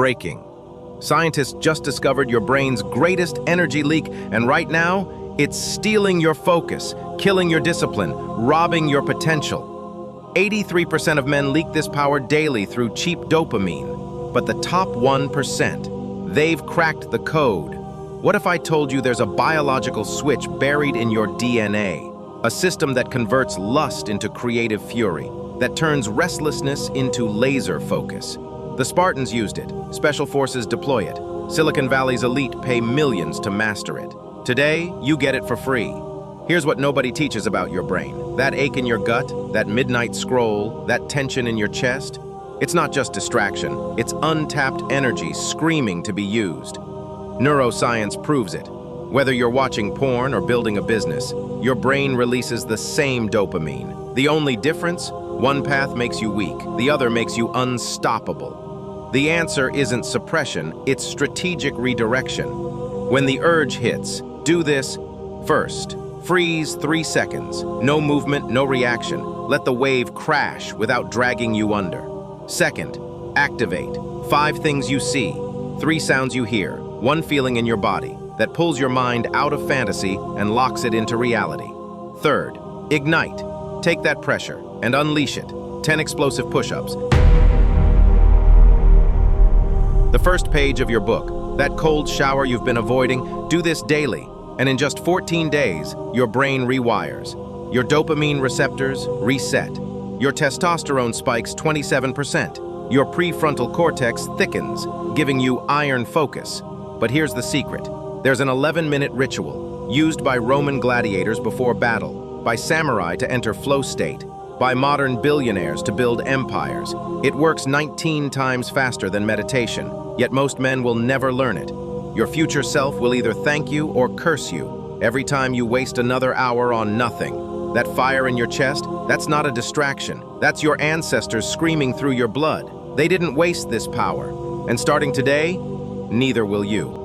Breaking. Scientists just discovered your brain's greatest energy leak, and right now, it's stealing your focus, killing your discipline, robbing your potential. 83% of men leak this power daily through cheap dopamine. But the top 1%, they've cracked the code. What if I told you there's a biological switch buried in your DNA? A system that converts lust into creative fury, that turns restlessness into laser focus. The Spartans used it. Special forces deploy it. Silicon Valley's elite pay millions to master it. Today, you get it for free. Here's what nobody teaches about your brain. That ache in your gut, that midnight scroll, that tension in your chest. It's not just distraction. It's untapped energy screaming to be used. Neuroscience proves it. Whether you're watching porn or building a business, your brain releases the same dopamine. The only difference? One path makes you weak, the other makes you unstoppable. The answer isn't suppression, it's strategic redirection. When the urge hits, do this first. Freeze 3 seconds. No movement, no reaction. Let the wave crash without dragging you under. Second, activate. 5 things you see, 3 sounds you hear, 1 feeling in your body that pulls your mind out of fantasy and locks it into reality. Third, ignite. Take that pressure and unleash it. 10 explosive push-ups. The first page of your book, that cold shower you've been avoiding, do this daily, and in just 14 days, your brain rewires. Your dopamine receptors reset. Your testosterone spikes 27%. Your prefrontal cortex thickens, giving you iron focus. But here's the secret. There's an 11-minute ritual, used by Roman gladiators before battle, by samurai to enter flow state, by modern billionaires to build empires. It works 19 times faster than meditation, yet most men will never learn it. Your future self will either thank you or curse you every time you waste another hour on nothing. That fire in your chest, that's not a distraction. That's your ancestors screaming through your blood. They didn't waste this power. And starting today, neither will you.